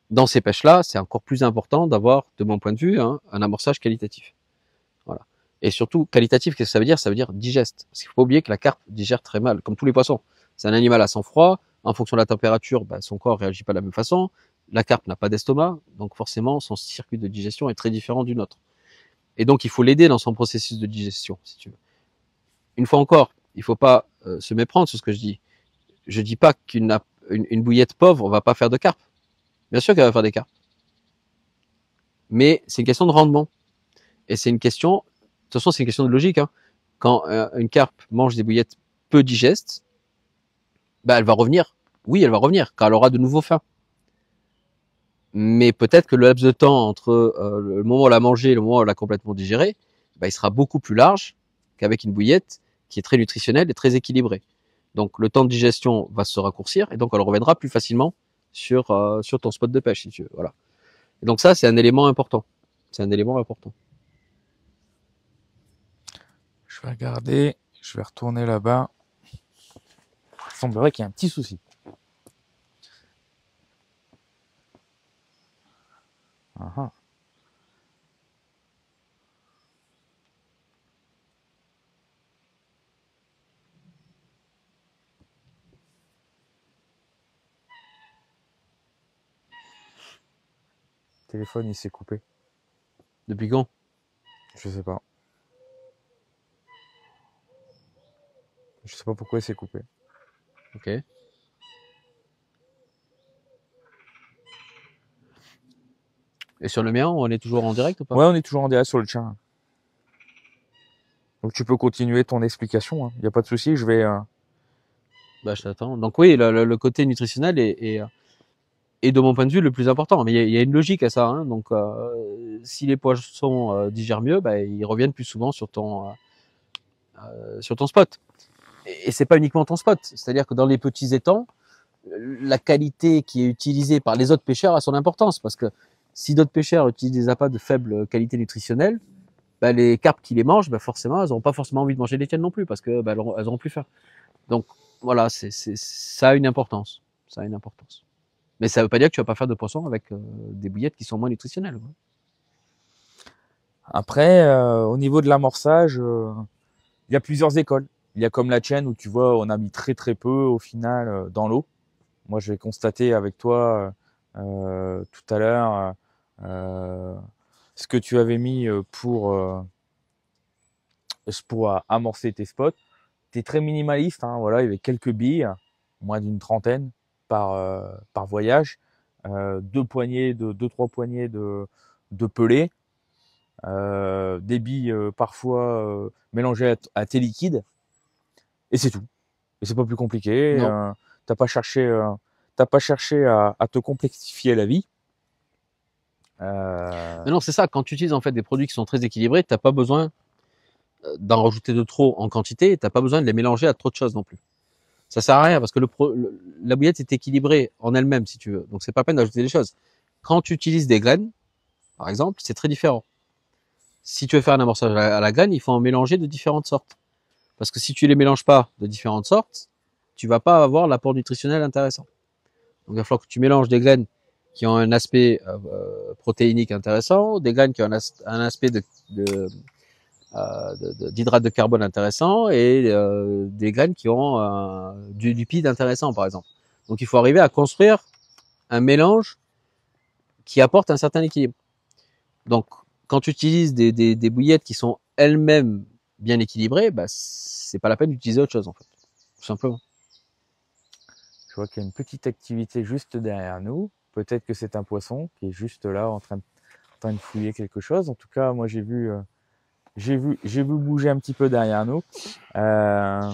Dans ces pêches-là, c'est encore plus important d'avoir, de mon point de vue, hein, un amorçage qualitatif. Voilà. Et surtout, qualitatif, qu'est-ce que ça veut dire? Ça veut dire digeste. Parce qu'il faut pas oublier que la carpe digère très mal, comme tous les poissons. C'est un animal à sang froid. En fonction de la température, bah, son corps réagit pas de la même façon. La carpe n'a pas d'estomac, donc forcément, son circuit de digestion est très différent du nôtre. Et donc, il faut l'aider dans son processus de digestion, si tu veux. Une fois encore, il faut pas se méprendre sur ce que je dis. Je dis pas qu'une bouillette pauvre va pas faire de carpe. Bien sûr qu'elle va faire des carpes. Mais c'est une question de rendement. Et c'est une question, de toute façon, c'est une question de logique. Hein. Quand une carpe mange des bouillettes peu digestes, bah, elle va revenir. Oui, elle va revenir quand elle aura de nouveau faim. Mais peut-être que le laps de temps entre le moment où elle a mangé et le moment où elle a complètement digéré, bah, il sera beaucoup plus large qu'avec une bouillette qui est très nutritionnelle et très équilibrée. Donc le temps de digestion va se raccourcir et donc elle reviendra plus facilement sur ton spot de pêche, si tu veux. Voilà. Et donc ça, c'est un élément important. C'est un élément important. Je vais regarder, je vais retourner là-bas. Il semblerait qu'il y ait un petit souci. Aha. Le téléphone, il s'est coupé. Depuis quand? Je sais pas. Je sais pas pourquoi il s'est coupé. Ok. Et sur le mien, on est toujours en direct ou pas? Ouais, on est toujours en direct sur le chat. Donc tu peux continuer ton explication. Il n'y a pas de souci. Je vais. Bah, je t'attends. Donc oui, le côté nutritionnel est de mon point de vue le plus important. Mais il y a une logique à ça. Hein. Donc si les poissons digèrent mieux, bah, ils reviennent plus souvent sur ton spot. Et c'est pas uniquement ton spot. C'est-à-dire que dans les petits étangs, la qualité qui est utilisée par les autres pêcheurs a son importance. Parce que si d'autres pêcheurs utilisent des appâts de faible qualité nutritionnelle, bah, les carpes qui les mangent, bah, forcément, elles n'auront pas forcément envie de manger les tiennes non plus, parce que bah, elles auront plus faim. Donc voilà, ça a une importance. Ça a une importance. Mais ça ne veut pas dire que tu vas pas faire de poisson avec des bouillettes qui sont moins nutritionnelles. Quoi. Après, au niveau de l'amorçage, il y a plusieurs écoles. Il y a comme la tienne où tu vois, on a mis très très peu au final dans l'eau. Moi, je vais constater avec toi tout à l'heure ce que tu avais mis pour amorcer tes spots. Tu es très minimaliste, hein, voilà, il y avait quelques billes, moins d'une trentaine par voyage, deux, trois poignées de pelés, des billes parfois mélangées à tes liquides, et c'est tout. Et c'est pas plus compliqué. Non. T'as pas cherché, t'as pas cherché à te complexifier la vie. Euh, Mais non, c'est ça. Quand tu utilises en fait des produits qui sont très équilibrés, tu n'as pas besoin d'en rajouter de trop en quantité. Tu n'as pas besoin de les mélanger à trop de choses non plus. Ça sert à rien parce que la bouillette est équilibrée en elle-même, si tu veux. Donc c'est pas la peine d'ajouter des choses. Quand tu utilises des graines, par exemple, c'est très différent. Si tu veux faire un amorçage à la graine, il faut en mélanger de différentes sortes. Parce que si tu les mélanges pas de différentes sortes, tu vas pas avoir l'apport nutritionnel intéressant. Donc il va falloir que tu mélanges des graines qui ont un aspect protéinique intéressant, des graines qui ont un aspect d'hydrate de carbone intéressant et des graines qui ont du lipide intéressant, par exemple. Donc il faut arriver à construire un mélange qui apporte un certain équilibre. Donc quand tu utilises des bouillettes qui sont elles-mêmes bien équilibrées, bah, c'est pas la peine d'utiliser autre chose en fait, tout simplement. je vois qu'il y a une petite activité juste derrière nous. Peut-être que c'est un poisson qui est juste là en train de fouiller quelque chose. En tout cas, moi j'ai vu bouger un petit peu derrière nous. Euh,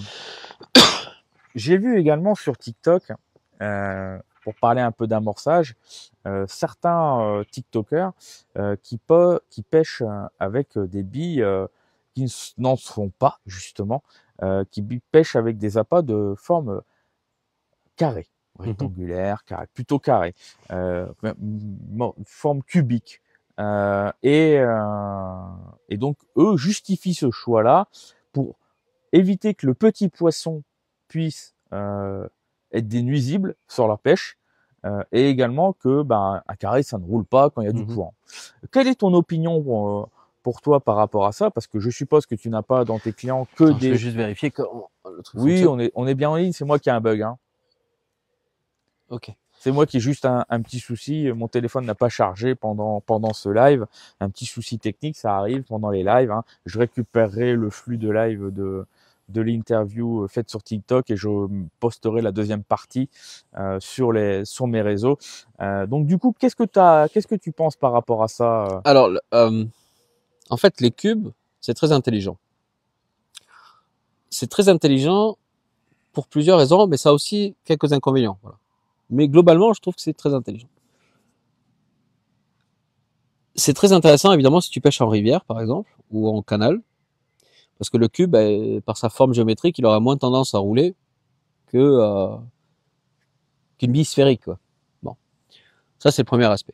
j'ai vu également sur TikTok, pour parler un peu d'amorçage, certains TikTokers qui pêchent avec des billes qui n'en sont pas justement, qui pêchent avec des appâts de forme carrée, Mm-hmm. rectangulaire, carré, plutôt carré, forme cubique. Et donc, eux justifient ce choix-là pour éviter que le petit poisson puisse être des nuisibles sur leur pêche. et également que un carré, ça ne roule pas quand il y a du courant. Quelle est ton opinion pour toi par rapport à ça? Parce que je suppose que tu n'as pas dans tes clients que Attends, des... je vais juste vérifier que le truc Oui, fonctionne. on est bien en ligne, c'est moi qui ai un bug. Hein. Ok. C'est moi qui ai juste un petit souci. Mon téléphone n'a pas chargé pendant ce live. Un petit souci technique, ça arrive pendant les lives. Hein. Je récupérerai le flux de live de l'interview faite sur TikTok et je posterai la deuxième partie sur mes réseaux. Donc du coup, qu'est-ce que tu penses par rapport à ça? Alors, en fait, les cubes, c'est très intelligent. C'est très intelligent pour plusieurs raisons, mais ça a aussi quelques inconvénients. Voilà. Mais globalement, je trouve que c'est très intelligent. C'est très intéressant, évidemment, si tu pêches en rivière, par exemple, ou en canal, parce que le cube, par sa forme géométrique, il aura moins tendance à rouler que qu'une bille sphérique, quoi. Bon, ça c'est le premier aspect.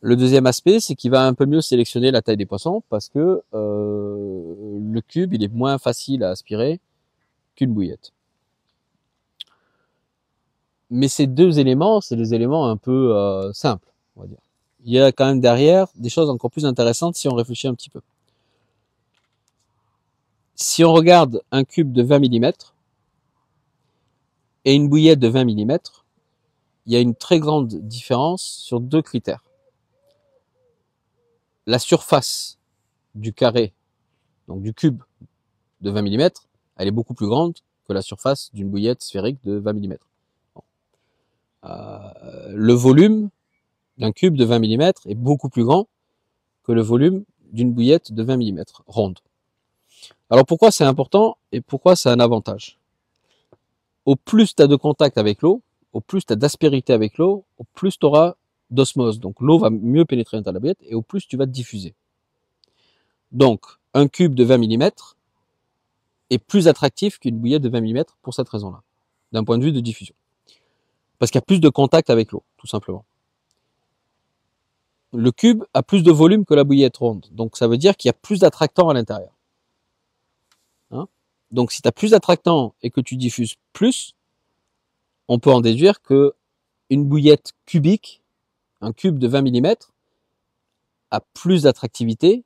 Le deuxième aspect, c'est qu'il va un peu mieux sélectionner la taille des poissons, parce que le cube, il est moins facile à aspirer qu'une bouillette. Mais ces deux éléments, c'est des éléments un peu simples, on va dire. Il y a quand même derrière des choses encore plus intéressantes si on réfléchit un petit peu. Si on regarde un cube de 20 mm et une bouillette de 20 mm, il y a une très grande différence sur deux critères. La surface du carré, donc du cube de 20 mm, elle est beaucoup plus grande que la surface d'une bouillette sphérique de 20 mm. Bon. Le volume d'un cube de 20 mm est beaucoup plus grand que le volume d'une bouillette de 20 mm ronde. Alors pourquoi c'est important et pourquoi c'est un avantage? Au plus tu as de contact avec l'eau, au plus tu as d'aspérité avec l'eau, au plus tu auras d'osmose. Donc l'eau va mieux pénétrer dans la bouillette et au plus tu vas te diffuser. Donc un cube de 20 mm est plus attractif qu'une bouillette de 20 mm pour cette raison-là, d'un point de vue de diffusion. Parce qu'il y a plus de contact avec l'eau, tout simplement. Le cube a plus de volume que la bouillette ronde, donc ça veut dire qu'il y a plus d'attractants à l'intérieur. Hein? Donc si tu as plus d'attractants et que tu diffuses plus, on peut en déduire que une bouillette cubique, un cube de 20 mm, a plus d'attractivité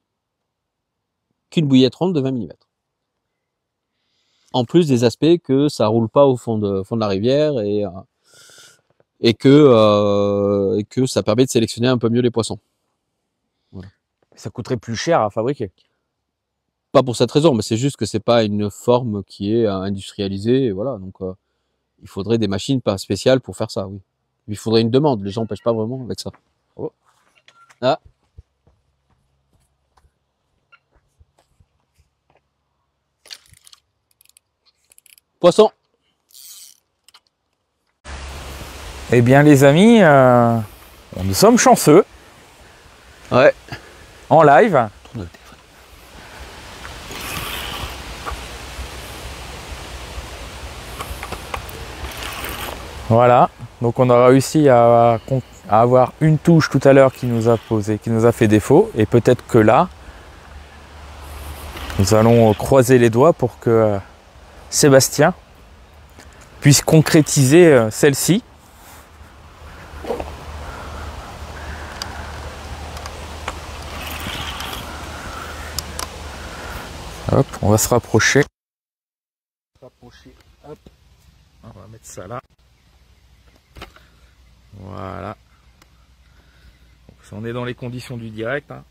qu'une bouillette ronde de 20 mm. En plus des aspects que ça roule pas au fond de la rivière et que ça permet de sélectionner un peu mieux les poissons. Voilà. Ça coûterait plus cher à fabriquer. Pas pour cette raison, mais c'est juste que c'est pas une forme qui est industrialisée, et voilà. Donc il faudrait des machines pas spéciales pour faire ça, oui. Il faudrait une demande. Les gens pêchent pas vraiment avec ça. Oh. Ah. Poisson. Eh bien les amis, nous sommes chanceux. Ouais. En live. Voilà, donc on a réussi à avoir une touche tout à l'heure qui nous a fait défaut, et peut-être que là, nous allons croiser les doigts pour que Sébastien puisse concrétiser celle-ci. Hop, on va se rapprocher. Hop, on va mettre ça là. Voilà. Donc, on est dans les conditions du direct. Hein.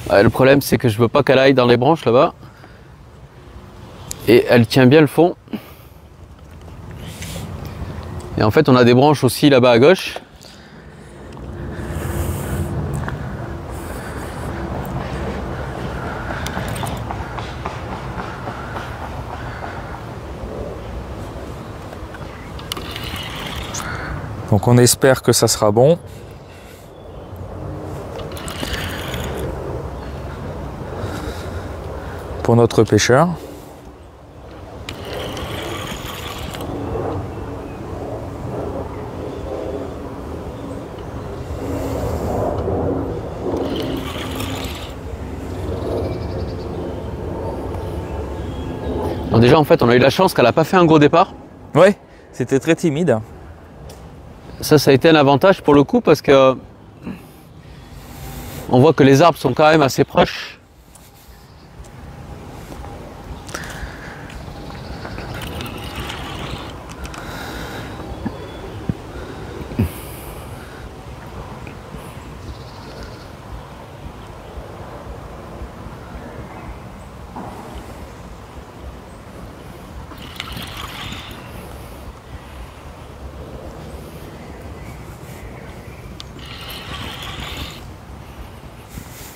Ouais, le problème, c'est que je veux pas qu'elle aille dans les branches là-bas. Et elle tient bien le fond. Et en fait, on a des branches aussi là-bas à gauche. Donc on espère que ça sera bon. Pour notre pêcheur. Donc déjà en fait on a eu la chance qu'elle n'a pas fait un gros départ. Ouais, c'était très timide. Ça a été un avantage pour le coup parce que on voit que les arbres sont quand même assez proches.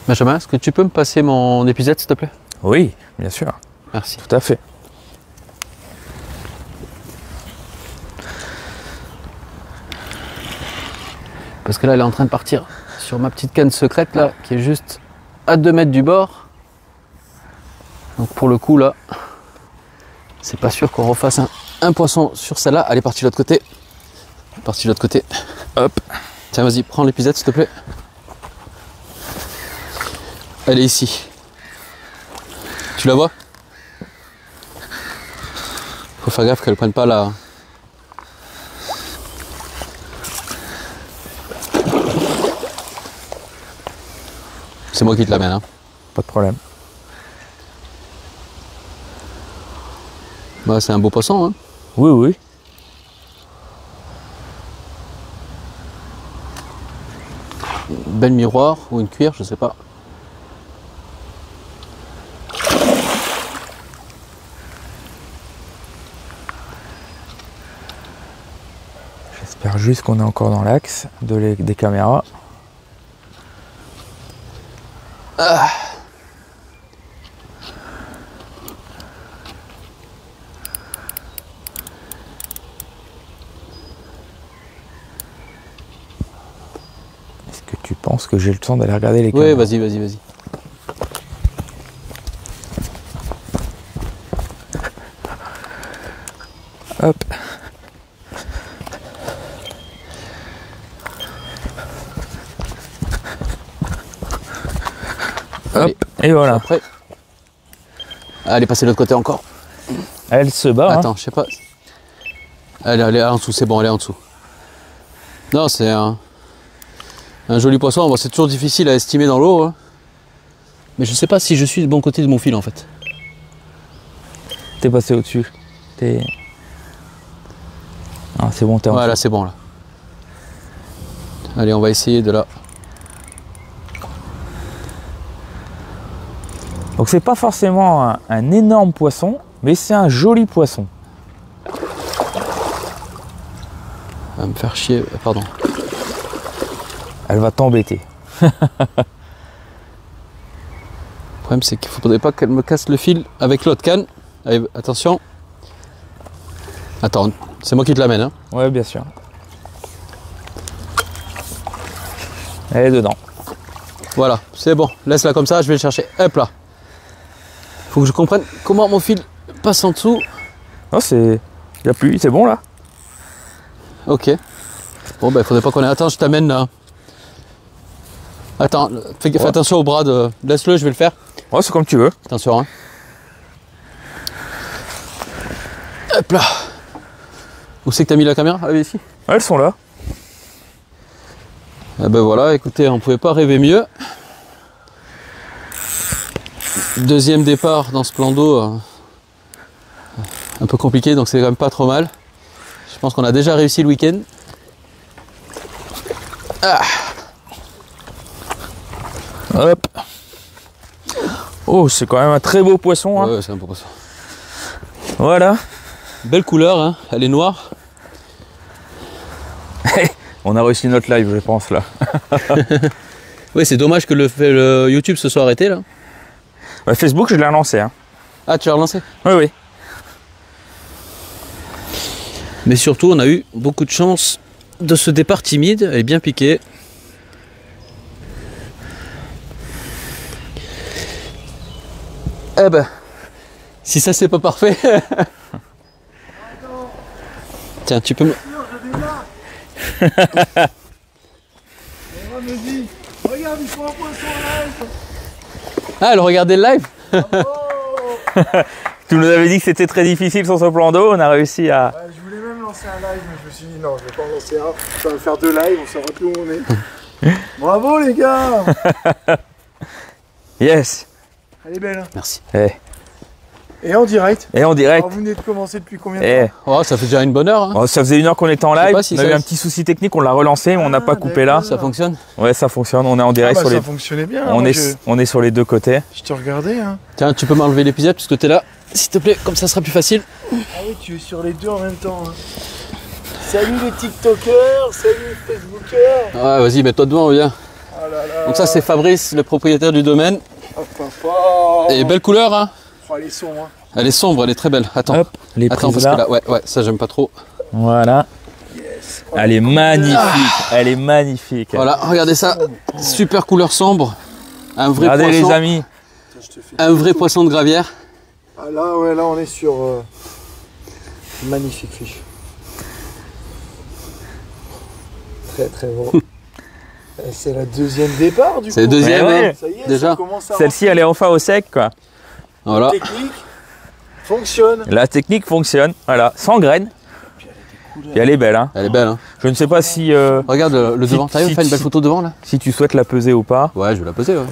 Benjamin, est-ce que tu peux me passer mon épuisette s'il te plaît? Oui, bien sûr. Merci. Tout à fait. Parce que là elle est en train de partir sur ma petite canne secrète là, qui est juste à 2 mètres du bord. Donc pour le coup là, c'est pas sûr qu'on refasse un poisson sur celle-là. Elle est partie de l'autre côté. Partie de l'autre côté. Hop. Tiens vas-y, prends l'épuisette s'il te plaît. Elle est ici. Tu la vois? Faut faire gaffe qu'elle prenne pas la... C'est moi qui te l'amène. Hein. Pas de problème. Bah, c'est un beau poisson. Hein. Oui, oui. Une belle miroir ou une cuir, je sais pas. J'espère juste qu'on est encore dans l'axe des caméras. Ah. Est-ce que tu penses que j'ai le temps d'aller regarder les Oui, caméras? vas-y, vas-y, vas-y. Hop. Allez, hop, et voilà. Après. Ah, elle est passée de l'autre côté encore. Elle se bat. Attends, je sais pas. Elle est en dessous, c'est bon, elle est en dessous. Non, c'est un joli poisson. Bon, c'est toujours difficile à estimer dans l'eau. Hein. Mais je sais pas si je suis du bon côté de mon fil en fait. T'es passé au-dessus. Ah, c'est bon, t'es en Ouais, dessous. là, c'est bon, là. Allez, on va essayer de là. Donc c'est pas forcément un énorme poisson, mais c'est un joli poisson. Elle va me faire chier, pardon. Elle va t'embêter. Le problème, c'est qu'il ne faudrait pas qu'elle me casse le fil avec l'autre canne. Allez, attention. Attends, c'est moi qui te l'amène. Hein. Ouais, bien sûr. Elle est dedans. Voilà, c'est bon. Laisse-la comme ça, je vais le chercher. Hop là. Faut que je comprenne comment mon fil passe en dessous. Oh, c'est... Il n'y a plus, c'est bon là. Ok. Bon, ben, il faudrait pas qu'on ait... Attends, je t'amène là. Attends, fais attention au bras de... Laisse-le, je vais le faire. Ouais, c'est comme tu veux. Attention, hein. Hop là. Où c'est que t'as mis la caméra? Ah, ici. Ouais, elles sont là. Ah ben voilà, écoutez, on pouvait pas rêver mieux. Deuxième départ dans ce plan d'eau. Un peu compliqué, donc c'est quand même pas trop mal. Je pense qu'on a déjà réussi le week-end. Ah. Hop. Oh, c'est quand même un très beau poisson. Hein. Ouais, c'est un beau poisson. Voilà. Belle couleur, hein. Elle est noire. On a réussi notre live, je pense, là. Oui, c'est dommage que le YouTube se soit arrêté, là. Ouais, Facebook, je l'ai relancé. Hein. Ah, tu l'as relancé? Oui, oui. Mais surtout, on a eu beaucoup de chance de ce départ timide. Elle est bien piquée. Eh ben, si ça c'est pas parfait. Tiens, tu peux me... me dit, regarde, il faut un poisson live. Ah, elle regardait le live. Tu nous avais dit que c'était très difficile sur ce plan d'eau, on a réussi à... Ouais, je voulais même lancer un live, mais je me suis dit non, je vais pas en lancer un. Ça va faire 2 lives, on saura plus où on est. Bravo les gars. Yes. Elle est belle. Hein. Merci. Et en direct. Et en direct. Alors, vous venez de commencer depuis combien de temps? Oh, ça fait déjà une bonne heure. Hein. Oh, ça faisait 1 heure qu'on était en Je sais live, pas si on a ça- eu un petit souci technique, on l'a relancé, mais on n'a pas coupé là. Ça fonctionne? Ouais, ça fonctionne, on est en Ah direct bah, sur ça les... fonctionnait bien. On moi, est sur les 2 côtés. je te regardais. Hein. Tiens, tu peux m'enlever l'épisode parce que t'es là, s'il te plaît, comme ça sera plus facile. Ah oui, tu es sur les 2 en même temps. Hein. Salut les TikTokers, salut les Facebookers. Ouais, vas-y, mets-toi devant, viens. Oh là là. Donc ça, c'est Fabrice, le propriétaire du domaine. Hop, hop, hop. Et belle couleur, hein. Oh, elle est sombre. Hein. Elle est sombre, elle est très belle. Attends, Hop, les attends, prises parce là. que là, ouais, ça j'aime pas trop. Voilà. Yes. Elle est magnifique, elle est magnifique. Voilà, regardez ça, super couleur sombre. Un vrai Regardez poisson, les amis. Je te fais un vrai poisson de gravière. Ah là, ouais, là on est sur magnifique fiche. Très très bon. Et c'est la 2e départ du coup. C'est le deuxième, Ouais, hein. Ça y est, déjà. ça commence à Celle-ci, elle est enfin au sec, quoi. Voilà. technique fonctionne. La technique fonctionne, voilà, sans graines. Et elle est belle, hein. Elle est belle, hein. Je ne sais pas si, Regarde le Si- devant. T'arrives si- à faire une belle si- photo devant là? si tu souhaites la peser ou pas. Ouais, je vais la poser, ouais.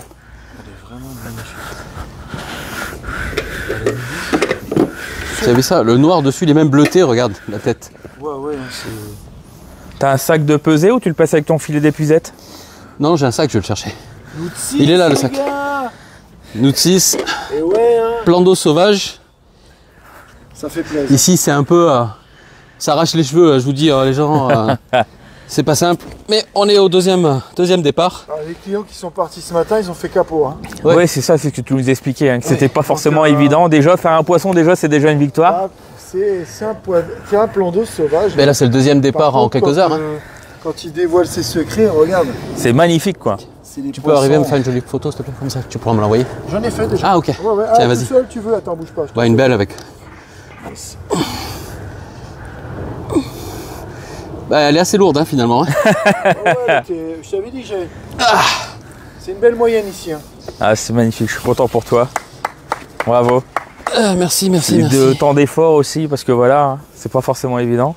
Vous avez ça? Le noir dessus, il est même bleuté, regarde la tête. Ouais, ouais, c'est. T'as un sac de pesée ou tu le passes avec ton filet d'épuisette? Non, j'ai un sac, je vais le chercher. L'outil, Il est là, le les sac. gars. Nous 6, Et ouais, hein, plan d'eau sauvage. ça fait plaisir. Ici, c'est un peu. Ça arrache les cheveux, je vous dis, les gens. C'est pas simple. Mais on est au deuxième départ. Alors, les clients qui sont partis ce matin, ils ont fait capot. Hein. Ouais. Ouais, c'est ça, c'est ce que tu nous expliquais, hein, que c'était pas donc, forcément évident. Déjà, faire un poisson, déjà, c'est déjà une victoire. Ah, c'est un plan d'eau sauvage. Mais là, c'est le deuxième départ Par en contre, quelques heures. Hein. Quand il dévoile ses secrets, regarde. C'est magnifique, quoi. C'est des Tu peux arriver à me poissons. faire une jolie photo, s'il te plaît, comme ça. Tu pourras me l'envoyer. J'en ai fait déjà. Ah, ok. Ouais, ouais. Tiens, Ah, vas-y. tout seul, tu veux. Attends, bouge pas. je te Ouais, une fais. belle avec. Bah, elle est assez lourde, hein, finalement. Hein. Ouais, je t'avais dit, c'est une belle moyenne ici. Hein. Ah, c'est magnifique, je suis content pour toi. Bravo. Merci, merci, Et merci. de temps d'effort aussi, parce que voilà, hein, c'est pas forcément évident.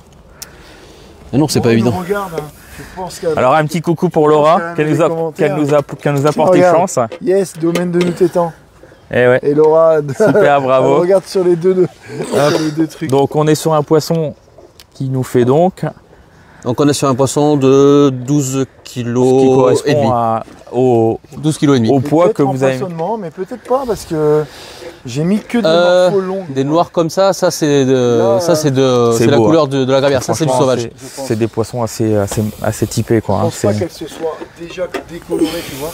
Ah non, c'est Bon, pas on évident. nous regarde. Hein. Je pense qu'elle. Alors, un petit coucou pour Laura, qu'elle nous a porté Regarde. chance. Yes, domaine de nous t'étends. Et ouais, Et Laura, super, bravo. elle regarde sur les deux trucs. Donc, on est sur un poisson qui nous fait donc, Donc, on est sur un poisson de 12 qui kg et demi. correspond au 12 kg et demi. au Et poids peut-être que en vous avez mis. poissonnement, mais peut-être pas parce que j'ai mis que des Euh, morphos longs. Des noirs comme ça c'est Là, c'est c'est la beau, couleur de la gravière. Ça, c'est du Franchement, sauvage. C'est des poissons assez typés, quoi. Je hein. pense pas C'est- qu'elle se soit déjà décolorée, tu vois.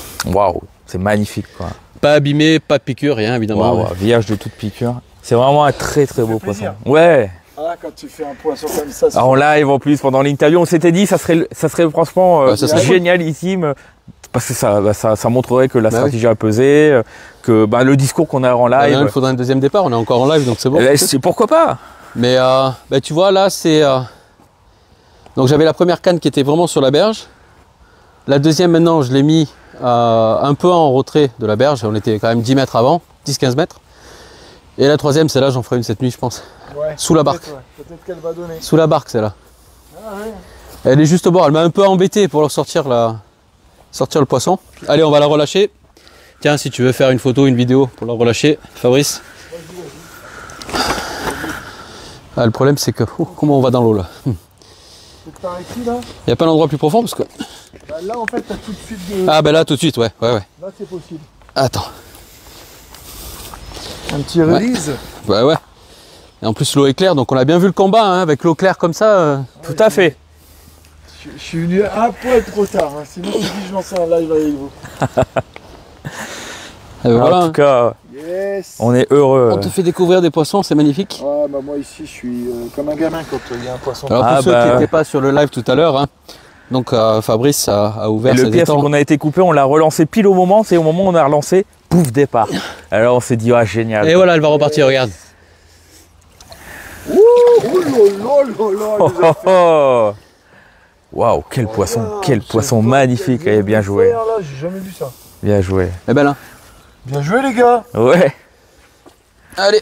Waouh, c'est magnifique, quoi. Pas abîmé, pas de piqûre, rien, évidemment. Waouh, vierge de toute piqûre. C'est vraiment un très très beau poisson. plaisir. Ouais. Ah, quand tu fais un poisson comme ça, En live en plus pendant l'interview, on s'était dit ça serait franchement Ouais, ça serait génialissime parce que ça montrerait que la Bah stratégie a pesé, que le discours qu'on a en Bah, live. il faudra un deuxième départ, on est encore en live, donc c'est bon. Pourquoi pas? Mais bah, tu vois, là, c'est... Donc j'avais la première canne qui était vraiment sur la berge. La deuxième, maintenant, je l'ai mis un peu en retrait de la berge. On était quand même 10 mètres avant, 10-15 mètres. Et la troisième, celle-là, j'en ferai une cette nuit, je pense. ouais, Sous la barque. peut-être, ouais. Peut-être qu'elle va donner. Sous la barque, celle-là. Ah, ouais. Elle est juste au bord, elle m'a un peu embêté pour leur sortir le poisson. Allez, on va la relâcher. Tiens, si tu veux faire une photo, une vidéo pour la relâcher, Fabrice. Ah, le problème, c'est que... comment on va dans l'eau, là? C'est par ici, là. Il n'y a pas d'endroit plus profond, parce que... Bah, là, en fait, t'as tout de suite de. Ah, ben là, tout de suite, ouais. Là, c'est possible. Attends. Un petit release. Ouais. Et en plus, l'eau est claire, donc on a bien vu le combat, hein, avec l'eau claire comme ça. Tout à fait. Je suis venu un poil trop tard. Hein. Sinon, je dis je lançais un live avec vous. Voilà, En tout cas, Yes. on est heureux. on te fait découvrir des poissons, c'est magnifique. Ah, bah, moi, ici, je suis comme un gamin quand il y a un poisson. Alors pour Ah, ceux bah, qui n'étaient pas sur le live tout à l'heure, hein, donc Fabrice a Et ouvert le ses pire, c'est étangs. qu'on a été coupé, on l'a relancé pile au moment, c'est au moment où on a relancé, pouf, départ. Alors on s'est dit, ah génial. Et voilà, elle va repartir, regarde. Oh là là Oh, oh, oh. Waouh, quel poisson magnifique, et bien joué. Là, j'ai jamais vu ça. Bien joué. Eh ben là. Bien joué, les gars. Ouais. Allez.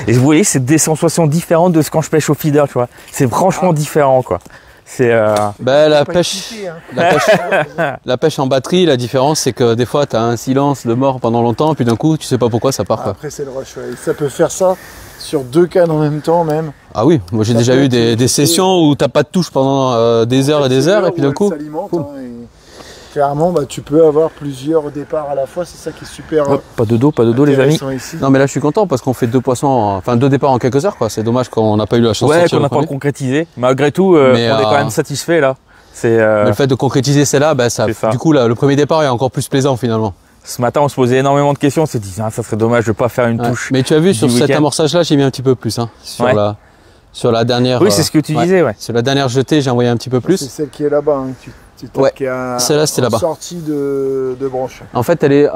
Et vous voyez, c'est des sensations différentes de ce quand je pêche au feeder, tu vois. C'est franchement différent, quoi. C'est Ben, la Pas pêche, excité, hein. la pêche en batterie, la différence, c'est que des fois, tu as un silence de mort pendant longtemps, puis d'un coup, tu sais pas pourquoi ça part. Quoi. Après, c'est le rush. Ouais. Ça peut faire ça sur 2 cannes en même temps, même. Ah oui, moi j'ai Ça déjà peut eu être- des sessions où t'as pas de touche pendant des heures et des heures, et puis d'un coup, Ça alimente, boum. hein, et clairement, bah, tu peux avoir plusieurs départs à la fois. C'est ça qui est super. hop, pas de dos, les amis. intéressant ici. non mais là je suis content parce qu'on fait 2 poissons, enfin 2 départs en quelques heures quoi. C'est dommage qu'on n'a pas eu la chance de Ouais, sortir qu'on le n'a pas premier. concrétisé. Malgré tout, Mais, on est quand même satisfait là. C'est Mais le fait de concrétiser celle-là, ben, C'est ça. du coup là, le premier départ est encore plus plaisant finalement. ce matin, on se posait énormément de questions. On s'est dit, ah, ça serait dommage de pas faire une Ouais. touche. Mais tu as vu du sur cet week-end. amorçage-là, j'ai mis un petit peu plus. Hein, Ouais. sur la dernière. Oui, c'est ce que tu disais, ouais. Sur la dernière jetée, j'ai envoyé un petit peu C'est plus. celle qui est là-bas. Hein, Ouais. qui est Celle-là, c'était là-bas. sortie de branche. En fait, elle est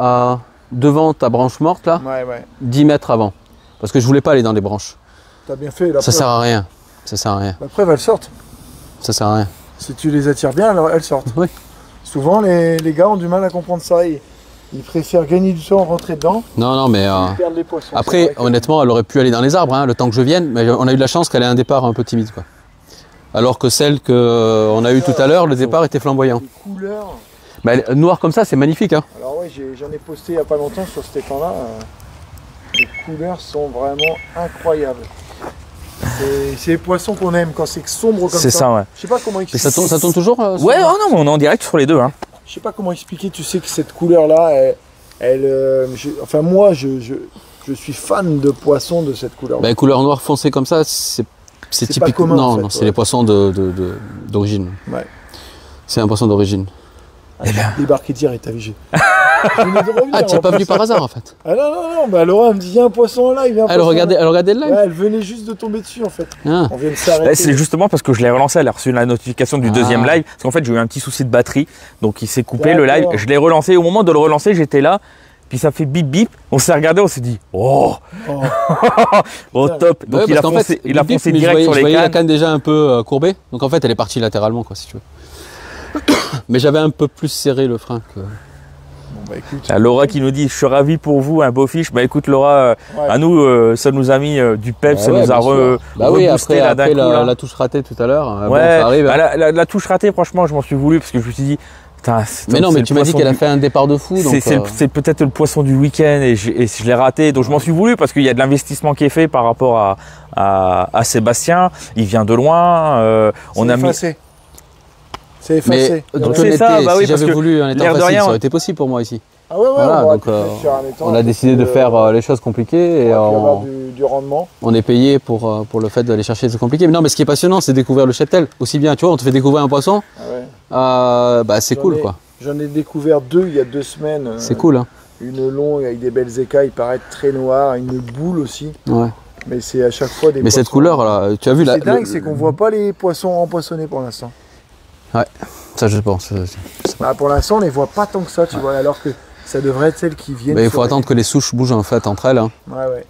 devant ta branche morte là, Ouais, ouais. 10 mètres avant. Parce que je voulais pas aller dans les branches. T'as bien fait. La Ça preuve, sert à rien. Ça sert à rien. la preuve, elles sortent. Ça sert à rien. Si tu les attires bien, alors elles sortent. Oui. Souvent, les gars ont du mal à comprendre ça. Ils préfèrent gagner du temps, rentrer dedans, Non, mais et perdre les poissons. C'est après, vrai que- honnêtement, elle aurait pu aller dans les arbres, hein, le temps que je vienne, mais on a eu de la chance qu'elle ait un départ un peu timide, quoi. Alors que celle qu'on a eue tout à l'heure, le départ était flamboyant. Les couleurs. Bah, noir comme ça, c'est magnifique, hein. Alors ouais, j'en ai posté il n'y a pas longtemps sur cet écran-là. Les couleurs sont vraiment incroyables. C'est les poissons qu'on aime quand c'est sombre comme ça. C'est ça, ouais. Je sais pas comment Et expliquer. ça tourne toujours sur- Ouais, oh non, mais on est en direct sur les deux, hein. Je sais pas comment expliquer. Tu sais que cette couleur-là, enfin moi, je suis fan de poissons de cette couleur. Bah, couleur noire foncée comme ça, c'est C'est typique. pas commun, non, en fait, non, c'est ouais. les poissons d'origine. Ouais. C'est un poisson d'origine. Débarqué direct, t'as vu. Je venais de revenir, Ah, tu n'es en pas plus. venu par hasard, en fait. Ah non, bah Laura elle me dit, il y a un poisson là, il y a un Elle poisson regardait, là. elle regardait le live. Ouais, elle venait juste de tomber dessus en fait. Ah. On vient de Là, s'arrêter. c'est justement parce que je l'ai relancé, elle a reçu la notification du Ah. deuxième live. Parce qu'en fait, j'ai eu un petit souci de batterie. Donc, il s'est coupé le live. D'accord. Je l'ai relancé. Au moment de le relancer, j'étais là. Puis ça fait bip bip. On s'est regardé, on s'est dit, oh, Oh. oh top. Donc, Ouais, il a parce qu'en foncé, fait, il a bip, foncé mais je direct voyais- sur je les voyais la cannes. canne déjà un peu courbée. Donc en fait, elle est partie latéralement, quoi, si tu veux. Mais j'avais un peu plus serré le frein que. Bon bah écoute. Ah, Laura qui nous dit, je suis ravi pour vous, un beau fiche. Bah écoute, Laura, Ouais. à nous, ça nous a mis du pep, ça Ouais, nous a bien sûr. Bah oui, reboosté après, là d'un après coup. là. la touche ratée tout à l'heure. Bon, Ouais, ça arrive. bah, hein. la touche ratée, franchement, je m'en suis voulu parce que je me suis dit, putain, Mais non, c'est mais le tu m'as dit poisson qu'elle a du- fait un départ de fou. Donc, C'est peut-être le poisson du week-end et je l'ai raté. Donc je m'en suis voulu parce qu'il y a de l'investissement qui est fait par rapport à Sébastien. Il vient de loin. On a mis. effacé. C'est mais effacé. donc C'est honnêteté, ça, bah oui, si parce j'avais que voulu un étang l'air de facile, rien, ça aurait été possible pour moi ici. Ah ouais, Voilà, on aurait donc pu le faire un étang, on a décidé de faire les choses compliquées et avoir du rendement. on est payé pour le fait d'aller chercher des trucs compliqués. Mais non, mais ce qui est passionnant, c'est découvrir le cheptel. Aussi bien, tu vois, on te fait découvrir un poisson, Ah ouais. bah c'est J'en cool ai- quoi. J'en ai découvert 2 il y a 2 semaines. C'est cool, hein. Une longue avec des belles écailles, paraît très noire, une boule aussi. Ouais. Mais c'est à chaque fois des Mais cette poissons. couleur là, tu as vu là. C'est dingue, c'est qu'on voit pas les poissons empoisonnés pour l'instant. Ça, je pense. Bah, pour l'instant, on les voit pas tant que ça, tu vois, alors que ça devrait être celles qui viennent. Mais il faut sur- attendre que les souches bougent en fait entre elles. Hein. Ouais, ouais.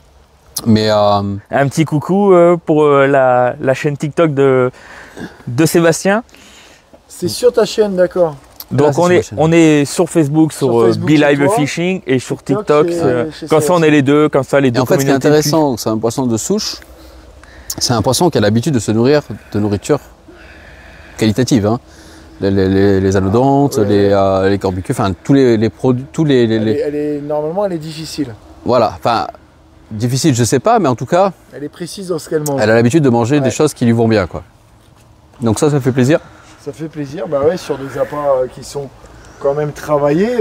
Mais Un petit coucou pour la chaîne TikTok de Sébastien. C'est sur ta chaîne, d'accord. Donc c'est on sur est, ma chaîne. on est sur Facebook, Sur sur Facebook, Be c'est Live toi. Fishing et sur TikTok, TikTok. chez Comme ça on Sébastien. est les deux, comme ça les et deux en fait, ce qui est communautés. intéressant, c'est un poisson de souche. C'est un poisson qui a l'habitude de se nourrir de nourriture qualitative. Hein. Les anodontes, Ouais. les corbicules, enfin tous les produits, tous Normalement, elle est difficile. voilà. Enfin, difficile, je sais pas, mais en tout cas, Elle est précise dans ce qu'elle mange. elle a l'habitude de manger des Ouais. choses qui lui vont bien, quoi. Donc ça fait plaisir. Ça fait plaisir, bah ouais, sur des appâts qui sont quand même travaillés,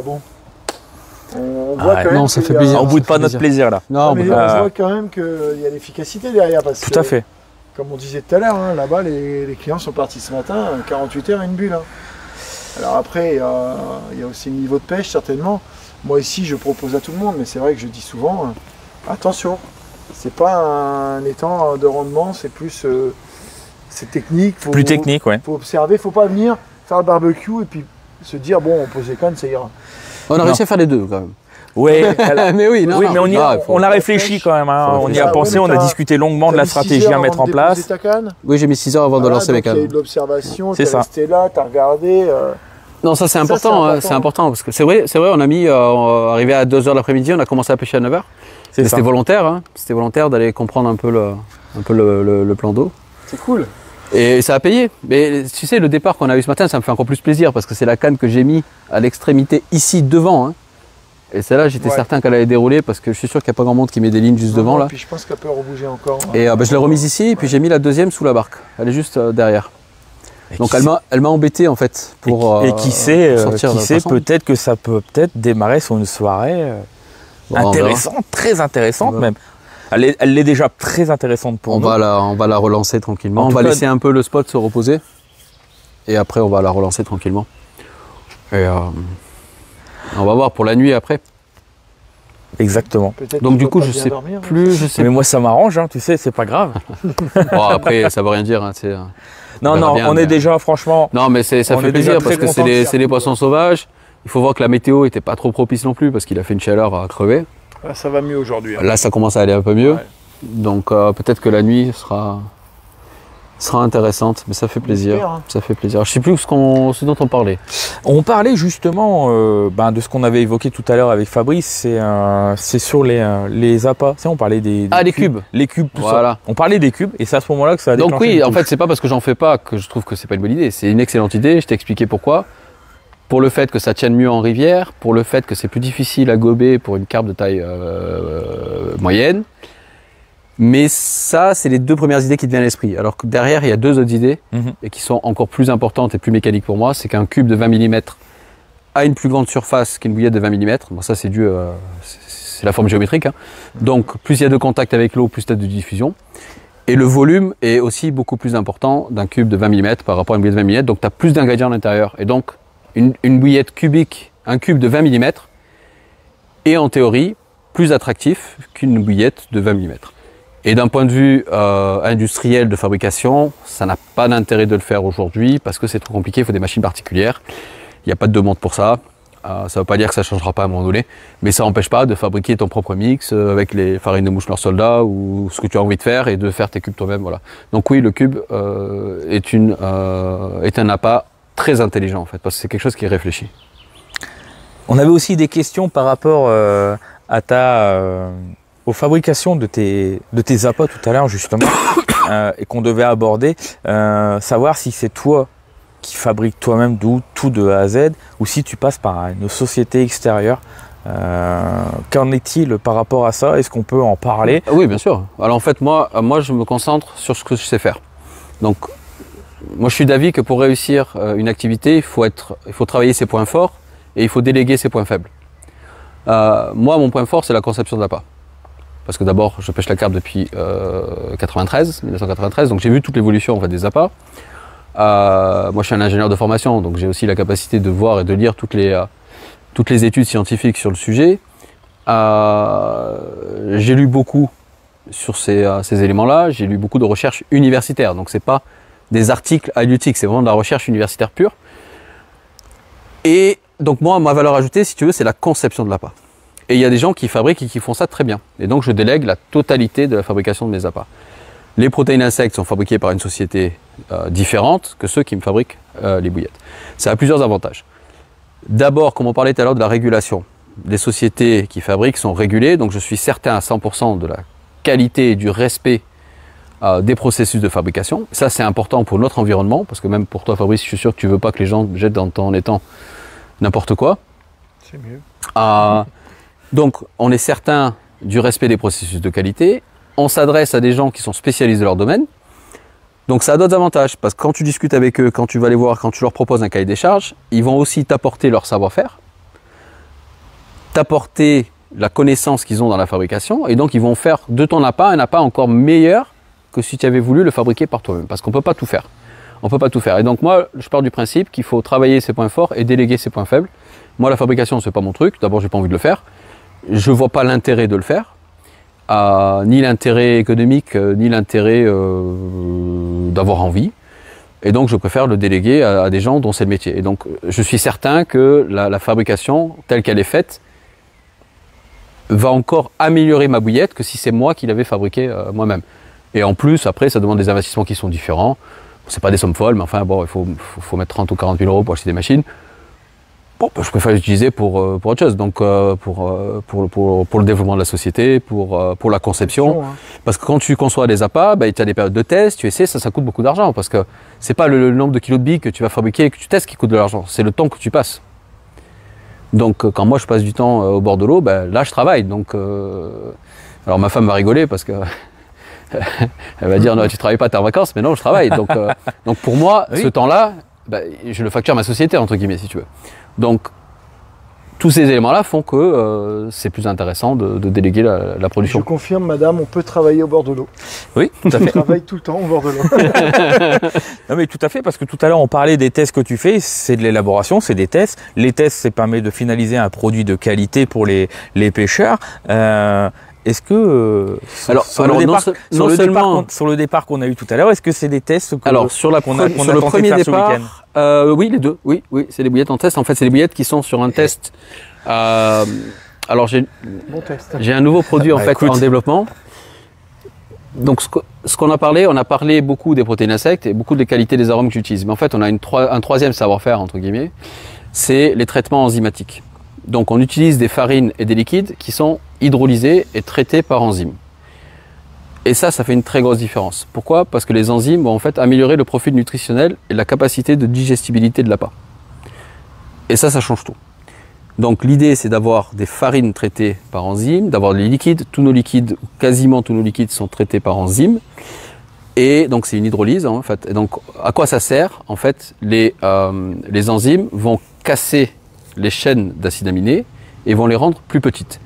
bon. On voit Ah, quand même non, ça qu'il fait y a- plaisir. On boude pas fait notre plaisir. plaisir là. Non, mais bah, on voit quand même qu'il y a l'efficacité derrière. Parce Tout que, à fait. Comme on disait tout à l'heure, hein, là-bas, les clients sont partis ce matin, 48 heures, une bulle. Hein. Alors après, il y a aussi le niveau de pêche, certainement. Moi ici, je propose à tout le monde, mais c'est vrai que je dis souvent, attention, c'est pas un étang de rendement, c'est plus... c'est technique. Plus technique, ouais. Faut observer, faut pas venir faire le barbecue et puis se dire, bon, on pose les cannes, ça ira. on a réussi à faire les deux quand même. Ouais, mais oui, non, oui, non, mais faut- on a réfléchi quand même. Hein. faut On y réfléchir. a pensé, Ouais, mais on a t'as- discuté longuement de T'as la mis 6 stratégie heures à avant mettre de en place. déposer ta canne. Oui, j'ai mis 6 heures avant de Voilà, lancer mes donc il y a eu cannes. de l'observation, C'est t'es ça. resté là, t'as regardé. Non, ça c'est important, hein, c'est important, parce que c'est vrai, on a mis, arrivé à 2h de l'après-midi, on a commencé à pêcher à 9h. C'était volontaire, hein, c'était volontaire d'aller comprendre un peu le plan d'eau. C'est cool. Et ça a payé. Mais tu sais, le départ qu'on a eu ce matin, ça me fait encore plus plaisir, parce que c'est la canne que j'ai mis à l'extrémité ici devant. Hein. Et celle-là, j'étais certain qu'elle allait dérouler, parce que je suis sûr qu'il n'y a pas grand monde qui met des lignes juste devant. Là. Puis je pense qu'elle peut rebouger encore. Et je l'ai remise ici, et puis j'ai mis la deuxième sous la barque. Elle est juste derrière. Donc elle m'a embêté en fait pour et qui sait peut-être que ça peut démarrer sur une soirée intéressante, très intéressante même. Elle est déjà très intéressante pour nous. On va la relancer tranquillement. On va laisser un peu le spot se reposer et après on va la relancer tranquillement. Et on va voir pour la nuit après. Exactement. Donc du coup je sais plus, Mais moi ça m'arrange, hein, tu sais, c'est pas grave. Bon, après ça veut rien dire. Hein, non, on est déjà franchement. Non, mais ça fait plaisir parce que c'est des poissons sauvages. Il faut voir que la météo était pas trop propice non plus parce qu'il a fait une chaleur à crever. Là, ça va mieux aujourd'hui. Hein. Là, ça commence à aller un peu mieux. Ouais. Donc peut-être que la nuit sera intéressante, mais ça fait plaisir. Hein. Ça fait plaisir. Je sais plus ce dont on parlait. On parlait justement de ce qu'on avait évoqué tout à l'heure avec Fabrice. C'est sur les appâts. Tu sais, on parlait des les cubes. Les cubes, tout voilà. Ça. On parlait des cubes et c'est à ce moment-là que ça a déclenché. Donc oui, en fait, c'est pas parce que j'en fais pas que je trouve que c'est pas une bonne idée. C'est une excellente idée. Je t'ai expliqué pourquoi. Pour le fait que ça tienne mieux en rivière, pour le fait que c'est plus difficile à gober pour une carpe de taille moyenne. Mais ça, c'est les deux premières idées qui te viennent à l'esprit. Alors que derrière, il y a deux autres idées et qui sont encore plus importantes et plus mécaniques pour moi. C'est qu'un cube de 20 mm a une plus grande surface qu'une bouillette de 20 mm. Bon, ça, c'est dû, c'est la forme géométrique. Hein. Donc, plus il y a de contact avec l'eau, plus il y a de diffusion. Et le volume est aussi beaucoup plus important d'un cube de 20 mm par rapport à une bouillette de 20 mm. Donc, tu as plus d'ingrédients à l'intérieur. Et donc, une bouillette cubique, un cube de 20 mm est en théorie plus attractif qu'une bouillette de 20 mm. Et d'un point de vue industriel de fabrication, ça n'a pas d'intérêt de le faire aujourd'hui parce que c'est trop compliqué, il faut des machines particulières. Il n'y a pas de demande pour ça. Ça ne veut pas dire que ça ne changera pas à un moment donné, mais ça n'empêche pas de fabriquer ton propre mix avec les farines de mouche noir soldat ou ce que tu as envie de faire et de faire tes cubes toi-même. Voilà. Donc oui, le cube est un appât très intelligent en fait, parce que c'est quelque chose qui est réfléchi. On avait aussi des questions par rapport aux fabrications de tes appâts tout à l'heure justement et qu'on devait aborder, savoir si c'est toi qui fabriques toi-même tout de A à Z ou si tu passes par une société extérieure. Qu'en est-il par rapport à ça? Est-ce qu'on peut en parler? Oui, bien sûr. Alors en fait, moi je me concentre sur ce que je sais faire. Donc moi je suis d'avis que pour réussir une activité, il faut travailler ses points forts et il faut déléguer ses points faibles. Moi mon point fort c'est la conception de l'appât. Parce que d'abord, je pêche la carpe depuis 1993, donc j'ai vu toute l'évolution en fait, des appâts. Moi, je suis un ingénieur de formation, donc j'ai aussi la capacité de voir et de lire toutes les études scientifiques sur le sujet. J'ai lu beaucoup sur ces éléments-là. J'ai lu beaucoup de recherches universitaires, donc c'est pas des articles halieutiques, c'est vraiment de la recherche universitaire pure. Et donc moi, ma valeur ajoutée, si tu veux, c'est la conception de l'appât. Et il y a des gens qui fabriquent et qui font ça très bien. Et donc, je délègue la totalité de la fabrication de mes appâts. Les protéines insectes sont fabriquées par une société différente que ceux qui me fabriquent les bouillettes. Ça a plusieurs avantages. D'abord, comme on parlait tout à l'heure de la régulation, les sociétés qui fabriquent sont régulées, donc je suis certain à 100% de la qualité et du respect des processus de fabrication. Ça, c'est important pour notre environnement, parce que même pour toi, Fabrice, je suis sûr que tu ne veux pas que les gens jettent dans ton étang n'importe quoi. C'est mieux. Donc, on est certain du respect des processus de qualité. On s'adresse à des gens qui sont spécialistes de leur domaine. Donc, ça a d'autres avantages. Parce que quand tu discutes avec eux, quand tu vas les voir, quand tu leur proposes un cahier des charges, ils vont aussi t'apporter leur savoir-faire, t'apporter la connaissance qu'ils ont dans la fabrication. Et donc, ils vont faire de ton appât un appât encore meilleur que si tu avais voulu le fabriquer par toi-même. Parce qu'on ne peut pas tout faire. On ne peut pas tout faire. Et donc, moi, je pars du principe qu'il faut travailler ses points forts et déléguer ses points faibles. Moi, la fabrication, c'est pas mon truc. D'abord, j'ai pas envie de le faire. Je vois pas l'intérêt de le faire, ni l'intérêt économique, ni l'intérêt d'avoir envie. Et donc, je préfère le déléguer à des gens dont c'est le métier. Et donc, je suis certain que la fabrication, telle qu'elle est faite, va encore améliorer ma bouillette que si c'est moi qui l'avais fabriquée moi-même. Et en plus, après, ça demande des investissements qui sont différents. C'est pas des sommes folles, mais enfin, bon, il faut mettre 30 ou 40 000 euros pour acheter des machines. Bon, je préfère l'utiliser pour autre chose, donc pour le développement de la société, pour la conception. Parce que quand tu conçois des appâts, tu as des périodes de test, tu essaies, ça coûte beaucoup d'argent. Parce que c'est pas le nombre de kilos de billes que tu vas fabriquer et que tu testes qui coûte de l'argent, c'est le temps que tu passes. Donc quand moi je passe du temps au bord de l'eau, là je travaille. Donc, alors ma femme va rigoler parce que elle va dire non, tu travailles pas, t'es en vacances, mais non, je travaille. Donc pour moi, ce temps-là, je le facture à ma société, entre guillemets, si tu veux. Donc, tous ces éléments-là font que c'est plus intéressant de déléguer la production. Je confirme, madame, on peut travailler au bord de l'eau. Oui, tout à fait. On travaille tout le temps au bord de l'eau. Non, mais tout à fait, parce que tout à l'heure, on parlait des tests que tu fais, c'est de l'élaboration, c'est des tests. Les tests, ça permet de finaliser un produit de qualité pour les pêcheurs. Est-ce que sur le départ qu'on a eu tout à l'heure, est-ce que c'est des tests sur le premier départ, oui, les deux, oui, c'est des bouillettes en test. En fait, c'est des bouillettes qui sont sur un test. Alors j'ai un nouveau produit en développement. Donc ce qu'on a parlé, on a parlé beaucoup des protéines insectes et beaucoup des qualités des arômes que j'utilise. Mais en fait, on a un troisième savoir-faire entre guillemets, c'est les traitements enzymatiques. Donc on utilise des farines et des liquides qui sont hydrolysés et traités par enzymes. Et ça fait une très grosse différence. Pourquoi? Parce que les enzymes vont en fait améliorer le profil nutritionnel et la capacité de digestibilité de l'appât. Et ça change tout. Donc l'idée c'est d'avoir des farines traitées par enzymes, d'avoir des liquides, tous nos liquides, quasiment tous nos liquides sont traités par enzymes. Et donc c'est une hydrolyse en fait. Et donc à quoi ça sert? En fait, les enzymes vont casser les chaînes d'acides aminés et vont les rendre plus petites.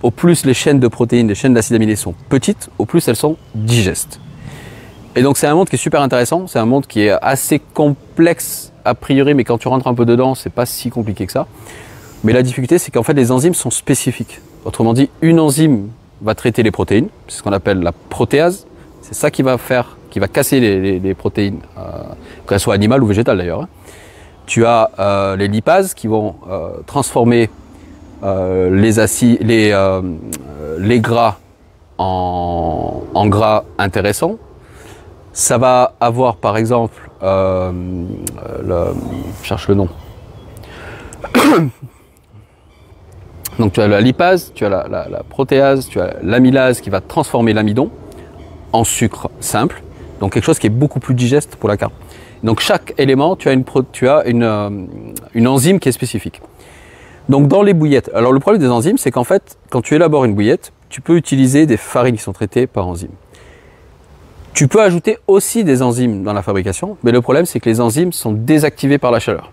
Au plus les chaînes de protéines, les chaînes d'acides aminés sont petites, au plus elles sont digestes. Et donc c'est un monde qui est super intéressant, c'est un monde qui est assez complexe a priori, mais quand tu rentres un peu dedans, c'est pas si compliqué que ça. Mais la difficulté, c'est qu'en fait les enzymes sont spécifiques. Autrement dit, une enzyme va traiter les protéines, c'est ce qu'on appelle la protéase. C'est ça qui va casser les protéines, qu'elles soient animales ou végétales d'ailleurs. Tu as les lipases qui vont transformer les gras en gras intéressants. Ça va avoir par exemple, je cherche le nom. Donc tu as la lipase, tu as la protéase, tu as l'amylase qui va transformer l'amidon en sucre simple. Donc quelque chose qui est beaucoup plus digeste pour la carne. Donc chaque élément, tu as une enzyme qui est spécifique. Donc dans les bouillettes, alors le problème des enzymes, c'est qu'en fait, quand tu élabores une bouillette, tu peux utiliser des farines qui sont traitées par enzymes. Tu peux ajouter aussi des enzymes dans la fabrication, mais le problème, c'est que les enzymes sont désactivées par la chaleur.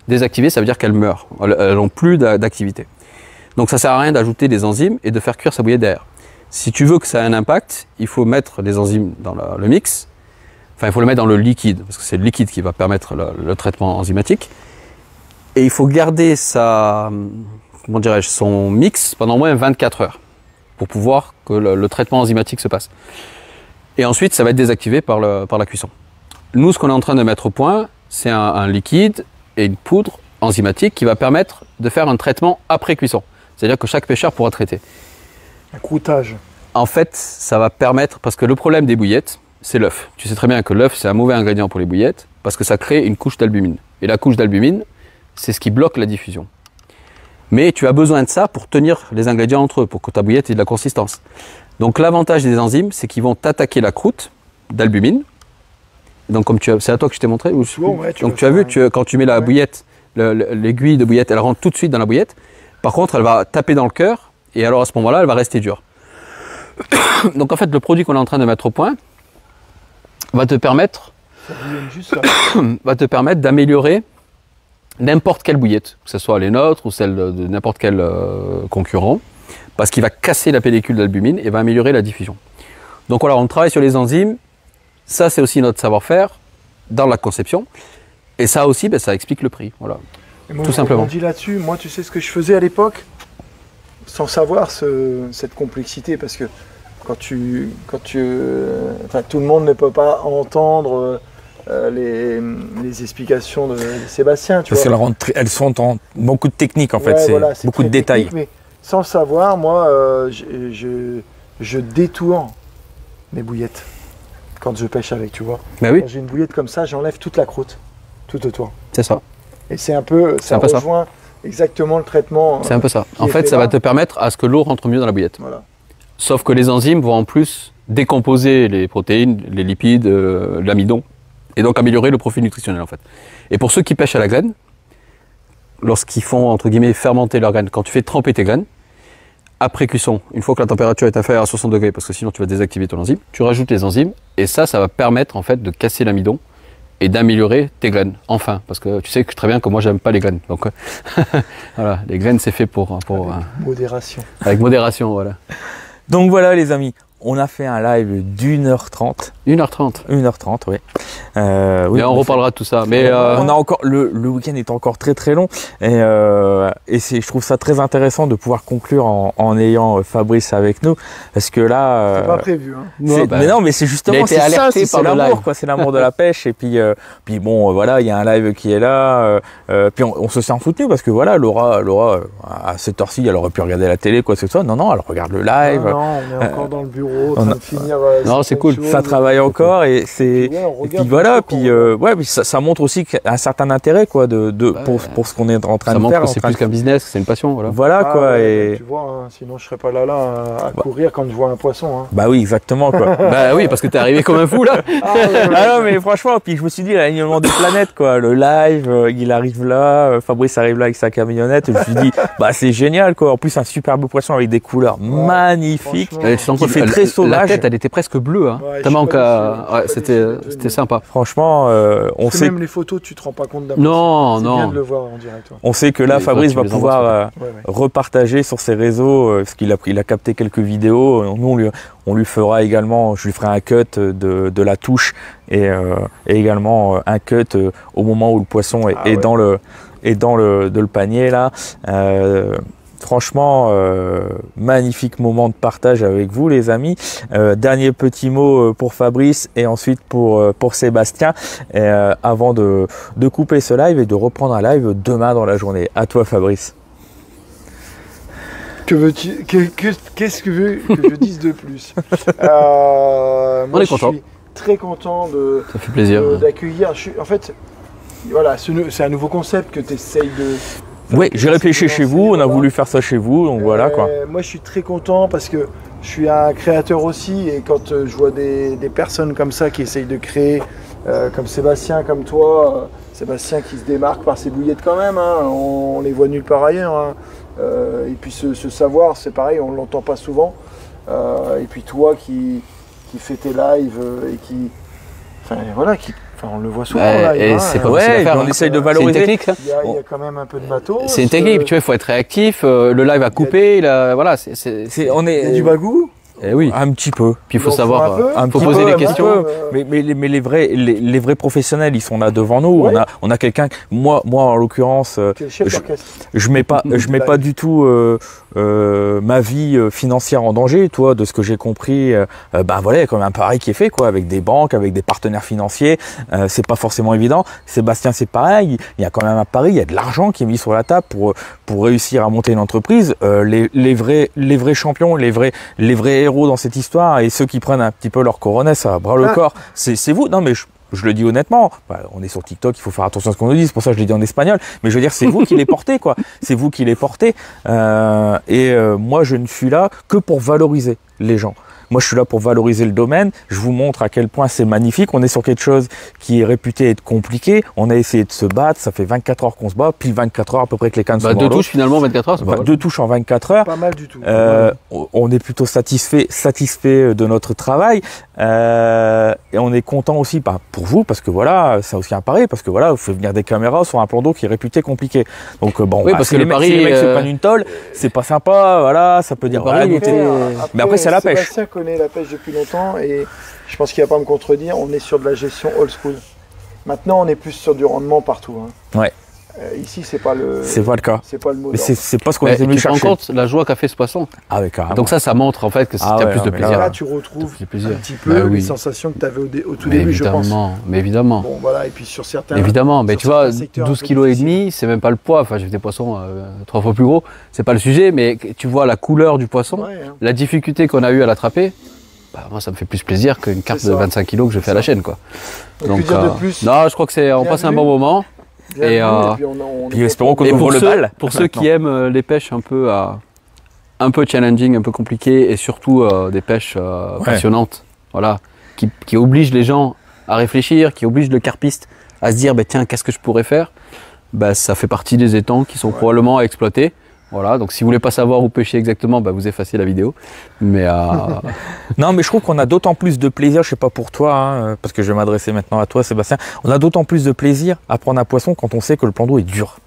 Désactivées, ça veut dire qu'elles meurent, elles n'ont plus d'activité. Donc ça sert à rien d'ajouter des enzymes et de faire cuire sa bouillette derrière. Si tu veux que ça ait un impact, il faut mettre des enzymes dans le mix. Enfin, il faut le mettre dans le liquide, parce que c'est le liquide qui va permettre le traitement enzymatique. Et il faut garder son mix pendant au moins 24 heures pour pouvoir que le traitement enzymatique se passe. Et ensuite, ça va être désactivé par la cuisson. Nous, ce qu'on est en train de mettre au point, c'est un liquide et une poudre enzymatique qui va permettre de faire un traitement après cuisson. C'est-à-dire que chaque pêcheur pourra traiter. Un croûtage. En fait, ça va permettre, parce que le problème des bouillettes, c'est l'œuf. Tu sais très bien que l'œuf, c'est un mauvais ingrédient pour les bouillettes, parce que ça crée une couche d'albumine. Et la couche d'albumine, c'est ce qui bloque la diffusion. Mais tu as besoin de ça pour tenir les ingrédients entre eux, pour que ta bouillette ait de la consistance. Donc l'avantage des enzymes, c'est qu'ils vont attaquer la croûte d'albumine. Donc c'est à toi que je t'ai montré. Donc tu as vu, quand tu mets la bouillette, l'aiguille de bouillette, elle rentre tout de suite dans la bouillette. Par contre, elle va taper dans le cœur, et alors à ce moment-là, elle va rester dure. Donc en fait, le produit qu'on est en train de mettre au point va te permettre d'améliorer n'importe quelle bouillette, que ce soit les nôtres ou celle de n'importe quel concurrent, parce qu'il va casser la pellicule d'albumine et va améliorer la diffusion. Donc voilà, on travaille sur les enzymes, ça c'est aussi notre savoir-faire dans la conception, et ça aussi, ça explique le prix, voilà, tout simplement. On dit là-dessus, moi tu sais ce que je faisais à l'époque, sans savoir cette complexité, parce que tout le monde ne peut pas entendre les explications de Sébastien. Parce qu'elles sont en beaucoup de techniques en fait, c'est beaucoup de détails. Mais sans le savoir, moi, je détourne mes bouillettes quand je pêche avec, tu vois. Ben oui. Quand j'ai une bouillette comme ça, j'enlève toute la croûte, tout autour. C'est ça. Et c'est un peu, ça rejoint exactement le traitement. C'est un peu ça. qui En est fait, fait ça là. va te permettre à ce que l'eau rentre mieux dans la bouillette. Voilà. Sauf que les enzymes vont en plus décomposer les protéines, les lipides, l'amidon, et donc améliorer le profil nutritionnel en fait. Et pour ceux qui pêchent à la graine, lorsqu'ils font entre guillemets fermenter leurs graines, quand tu fais tremper tes graines, après cuisson, une fois que la température est inférieure à 60 degrés, parce que sinon tu vas désactiver ton enzyme, tu rajoutes les enzymes, et ça va permettre en fait de casser l'amidon et d'améliorer tes graines, enfin, parce que tu sais que très bien que moi j'aime pas les graines, donc voilà, les graines c'est fait pour Modération. avec modération, voilà. Donc voilà les amis, on a fait un live d'1h30. 1h30. 1h30, oui. Oui, Mais on reparlera de tout ça. Mais on a encore le week-end est encore très très long et je trouve ça très intéressant de pouvoir conclure en ayant Fabrice avec nous parce que là C'est pas prévu. Hein. mais non mais c'est justement c'est ça, alerté c'est par le l'amour live. quoi, c'est l'amour de la pêche et puis bon voilà, il y a un live qui est là puis on se sent soutenu parce que voilà Laura à cette heure-ci elle aurait pu regarder la télé quoi que ce soit. Non, elle regarde le live. Non, on est encore dans le bureau en train de finir. Non, c'est cool. Ça travaille encore et c'est Puis ouais, on et puis regarde voilà plutôt puis qu'on- ouais puis ça montre aussi un certain intérêt quoi pour ce qu'on est en train ça de montre faire que en c'est train plus de- qu'un business, c'est une passion. Voilà. voilà Ah, quoi ouais, et tu vois, hein, sinon je serais pas là à courir quand je vois un poisson. Hein. bah oui exactement quoi. Bah oui, parce que t'es arrivé comme un fou là. Ah non mais franchement puis je me suis dit l'alignement des planètes quoi, le live il arrive là, Fabrice arrive là avec sa camionnette et je me suis dit bah c'est génial quoi, en plus un super beau poisson avec des couleurs magnifiques. franchement. Et tu te rends Qui compte, fait très la sauvage. tête, elle était presque bleue. Hein. Ouais, Tellement je suis pas qu'à- déçu, je suis ouais, pas déçu c'était d'être sympa. Franchement on Parce que sait même les photos, tu te rends pas compte d'un Non, C'est bien non. de le voir en direct. Ouais. on sait que là Les Fabrice autres, va tu les envoies pouvoir Ouais, ouais. repartager sur ses réseaux parce qu'il a capté quelques vidéos. Nous on lui fera également, je lui ferai un cut de la touche et également un cut au moment où le poisson est, Ah est ouais. dans le panier là. Franchement, magnifique moment de partage avec vous les amis. Dernier petit mot pour Fabrice et ensuite pour Sébastien avant de couper ce live et de reprendre un live demain dans la journée. À toi Fabrice. Que veux-tu Qu'est-ce que veux que je dise de plus On Moi, est content. Je suis très content Ça fait plaisir. d'accueillir. En fait, voilà, c'est un nouveau concept que tu essayes de. Oui, j'ai réfléchi chez vous, on a Voilà. voulu faire ça chez vous, donc voilà quoi. Moi, je suis très content parce que je suis un créateur aussi et quand je vois des personnes comme ça qui essayent de créer, comme Sébastien, comme toi, Sébastien qui se démarque par ses bouillettes quand même, hein, on les voit nulle part ailleurs. Hein. Et puis ce savoir, c'est pareil, on ne l'entend pas souvent. Et puis toi qui fais tes lives et qui. Enfin voilà, on le voit souvent Ouais, en live. et hein, c'est pas et facile à Ouais, faire, on hein. essaye de C'est une valoriser. technique. Hein. il y a quand même un peu de matos. C'est une technique, tu vois, il faut être réactif. Le live a coupé, voilà, On Il y a est du bagou. Eh oui. un petit peu. Puis il faut Il en savoir. faut un peu. Un faut petit poser peu, les un petit questions. peu. Mais les vrais professionnels, ils sont là devant nous. Ouais. On a quelqu'un. Moi en l'occurrence, Tu es le chef je- d'orchestre. je mets pas du tout ma vie financière en danger. Toi, de ce que j'ai compris, ben voilà, il y a quand même un pari qui est fait quoi, avec des banques, avec des partenaires financiers. C'est pas forcément évident. Sébastien, c'est pareil. Il y a quand même un pari. Il y a de l'argent qui est mis sur la table pour réussir à monter une entreprise. Les vrais champions, les vrais héros dans cette histoire et ceux qui prennent un petit peu leur coronesse à bras le Ah. corps, c'est vous. Non mais je le dis honnêtement, on est sur TikTok, il faut faire attention à ce qu'on nous dit, c'est pour ça que je l'ai dit en espagnol, mais je veux dire, c'est vous qui les portez, quoi. C'est vous qui les portez. Moi, je ne suis là que pour valoriser les gens. Moi, je suis là pour valoriser le domaine. Je vous montre à quel point c'est magnifique. On est sur quelque chose qui est réputé être compliqué. On a essayé de se battre. Ça fait 24 heures qu'on se bat. Puis 24 heures à peu près que les cannes sont dans Deux l'eau. touches finalement, 24 heures, c'est pas Enfin, mal. 2 touches en 24 heures. Pas mal du tout. On est plutôt satisfait de notre travail et on est content aussi pour vous parce que voilà, c'est aussi un pari parce que voilà, vous faites venir des caméras sur un plan d'eau qui est réputé compliqué. Donc bon, Oui, parce si que les le mecs, pari, si les mecs se prennent une tôle, c'est pas sympa, voilà, ça peut dire pari, voilà, il goûtez. était- Mais après, c'est la pêche. Sébastien connaît la pêche depuis longtemps et je pense qu'il va pas me contredire. On est sur de la gestion old school. Maintenant, on est plus sur du rendement partout. Hein. Ouais. Ici, c'est pas le. C'est pas le cas. C'est pas le mot. Mais d'ordre. c'est pas ce qu'on Mais était venu tu te rends chercher. compte la joie qu'a fait ce poisson. Ah ouais, carrément. Donc ça montre en fait que Ah t'as ouais, plus de non, mais plaisir. Là, tu retrouves C'est plaisir. un petit peu Bah les oui. sensations que tu avais au tout Mais début, je pense. évidemment, mais évidemment. Bon, voilà. Et puis sur certains. Évidemment, mais sur tu vois, certains secteurs 12 un peu kg et difficiles. demi, c'est même pas le poids. Enfin, j'ai fait des poissons 3 fois plus gros. C'est pas le sujet, mais tu vois la couleur du poisson, Ouais, hein. la difficulté qu'on a eu à l'attraper. Bah, moi, ça me fait plus plaisir qu'une carte C'est de ça. 25 kg que je fais à la chaîne, quoi. Donc, que dire de plus non, je crois que on Bienvenue. passe un bon moment. Et, puis on Puis espérons qu'on Et ouvre le bal. pour ceux qui aiment les pêches un peu challenging, un peu compliquées, et surtout des pêches passionnantes, voilà, qui obligent les gens à réfléchir, qui obligent le carpiste à se dire, bah, tiens, qu'est-ce que je pourrais faire? Bah, ça fait partie des étangs qui sont probablement à exploiter. Voilà, donc si vous voulez pas savoir où pêcher exactement, bah, vous effacez la vidéo. Mais Non, mais je trouve qu'on a d'autant plus de plaisir, je sais pas pour toi, hein, parce que je vais m'adresser maintenant à toi, Sébastien. On a d'autant plus de plaisir à prendre un poisson quand on sait que le plan d'eau est dur.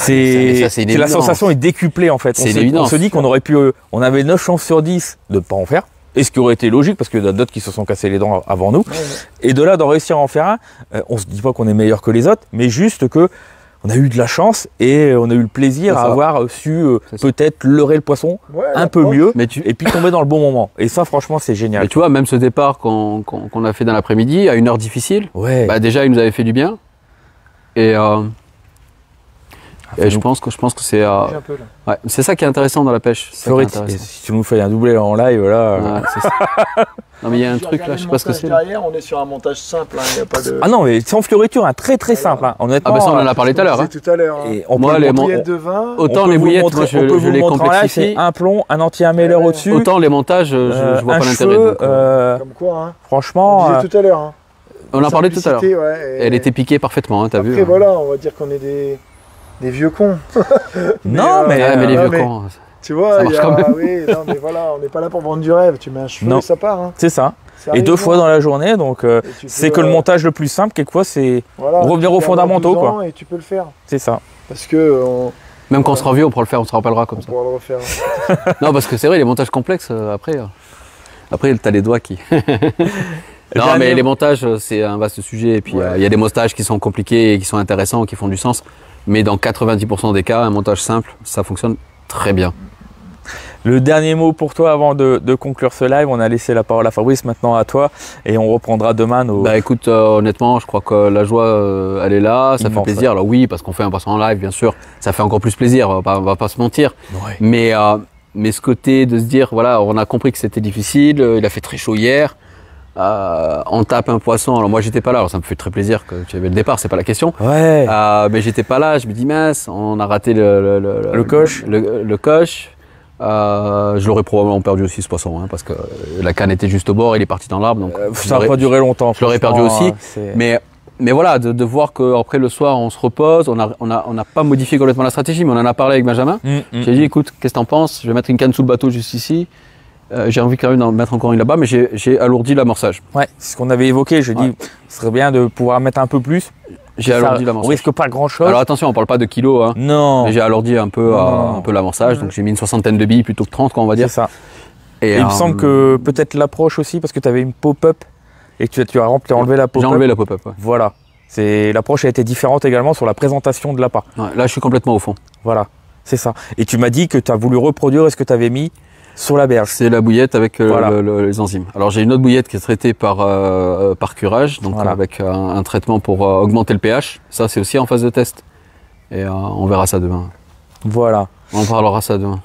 mais ça, c'est une la évidence. sensation est décuplée en fait. C'est une On évidence. se dit qu'on aurait pu, on avait 9 chances sur 10 de pas en faire. Et ce qui aurait été logique parce qu'il y en a d'autres qui se sont cassés les dents avant nous. Et de là d'en réussir à en faire un, on se dit pas qu'on est meilleur que les autres, mais juste que on a eu de la chance et on a eu le plaisir à avoir su peut-être leurrer le poisson un peu mieux et puis tomber dans le bon moment. Et ça, franchement, c'est génial. Mais tu vois, même ce départ qu'on a fait dans l'après-midi, à une heure difficile, bah, déjà, il nous avait fait du bien. Et je pense que c'est ouais, c'est ça qui est intéressant dans la pêche. Si tu nous fais un doublé en live, là. Ouais, c'est ça. Non, mais il y a un truc là, je sais pas ce que c'est. Derrière, on est sur un montage simple. Hein, y a pas de... Ah non, mais sans fioriture, un très simple. Hein. Honnêtement, ah bah ça, on en a parlé tout à l'heure. Hein. Tout à l'heure. Et on moi, peut les bouillettes de vin. Autant les bouillettes, moi, je les complexifie. Un plomb, un anti-améler au-dessus. Autant les montages, je vois pas l'intérêt. Comme quoi, hein. Franchement. On disait tout à l'heure. Hein. On en parlait tout à l'heure. Ouais, elle était piquée parfaitement, hein, t'as vu. Après, voilà, on va dire qu'on est des vieux cons. Non, mais les vieux cons. Tu vois, ça marche quand même. Oui, non, mais voilà, on n'est pas là pour vendre du rêve. Tu mets un cheveu et ça part. Hein. C'est ça. Et 2 fois dans la journée, donc c'est que le montage le plus simple, quelquefois, c'est revenir aux fondamentaux, quoi. Et tu peux le faire. C'est ça. Parce que même quand on sera vieux, on pourra le faire, on se rappellera comme ça. On pourra le refaire. Non, parce que c'est vrai, les montages complexes, après t'as les doigts qui. Non, mais les montages, c'est un vaste sujet. Et puis, il y a des montages qui sont compliqués et qui sont intéressants, qui font du sens. Mais dans 90% des cas, un montage simple, ça fonctionne très bien. Le dernier mot pour toi avant de conclure ce live, on a laissé la parole à Fabrice, maintenant à toi, et on reprendra demain nos... Bah écoute, honnêtement, je crois que la joie, elle est là, ça fait plaisir. Alors oui, parce qu'on fait un poisson en live, bien sûr, ça fait encore plus plaisir, on va pas se mentir. Ouais. Mais ce côté de se dire, voilà, on a compris que c'était difficile, il a fait très chaud hier, on tape un poisson. Alors moi j'étais pas là, alors ça me fait très plaisir que tu avais le départ, c'est pas la question. Ouais. Mais j'étais pas là, je me dis mince, on a raté le coche. Le coche. Je l'aurais probablement perdu aussi ce poisson, hein, parce que la canne était juste au bord, il est parti dans l'arbre, donc ça n'a pas duré longtemps. Je l'aurais perdu aussi, mais voilà, de voir qu'après le soir on se repose, on n'a pas modifié complètement la stratégie, mais on en a parlé avec Benjamin. J'ai dit écoute, qu'est-ce que t'en penses? Je vais mettre une canne sous le bateau juste ici. J'ai envie quand même d'en mettre encore une là-bas, mais j'ai alourdi l'amorçage. Ouais, c'est ce qu'on avait évoqué. J'ai dit, ce serait bien de pouvoir mettre un peu plus. J'ai alourdi l'amorçage. On risque pas grand-chose. Alors attention, on parle pas de kilos, hein. Non. Mais j'ai alourdi un peu l'amorçage, donc j'ai mis une 60aine de billes plutôt que 30, quoi, on va dire. C'est ça. Et il me semble que peut-être l'approche aussi, parce que tu avais une pop-up et que tu as enlevé la pop-up. J'ai enlevé la pop-up. Ouais. Voilà. L'approche a été différente également sur la présentation de l'appât. Ouais, là, je suis complètement au fond. Voilà, c'est ça. Et tu m'as dit que tu as voulu reproduire ce que tu avais mis sur la berge. C'est la bouillette avec les enzymes. Alors j'ai une autre bouillette qui est traitée par curage, donc avec un traitement pour augmenter le pH. Ça c'est aussi en phase de test. Et on verra ça demain. Voilà. On parlera ça demain.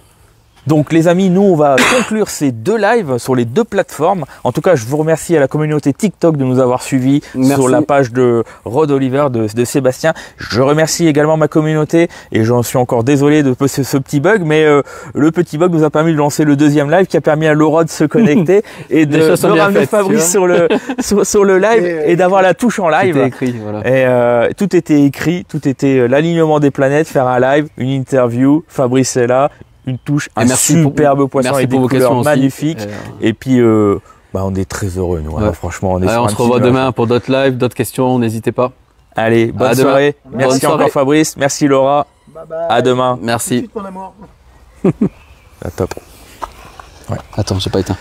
Donc les amis, nous on va conclure ces 2 lives sur les 2 plateformes. En tout cas, je vous remercie à la communauté TikTok de nous avoir suivis sur la page de Rod Oliver, de Sébastien. Je remercie également ma communauté et j'en suis encore désolé de ce petit bug, mais le petit bug nous a permis de lancer le 2e live qui a permis à Laura de se connecter et de ramener Fabrice sur le live et d'avoir la touche en live. Tout était écrit, voilà. Et tout était écrit, tout était l'alignement des planètes, faire un live, une interview, Fabrice est là. Une touche, un superbe poisson avec des couleurs magnifiques. Et puis, on est très heureux, nous. Alors, franchement, on se revoit demain pour d'autres lives, d'autres questions. N'hésitez pas. Allez, bonne soirée. Merci encore, Fabrice. Merci, Laura. Bye bye. À demain. Merci. Mon amour. Top. Ouais. Attends, j'ai pas éteint.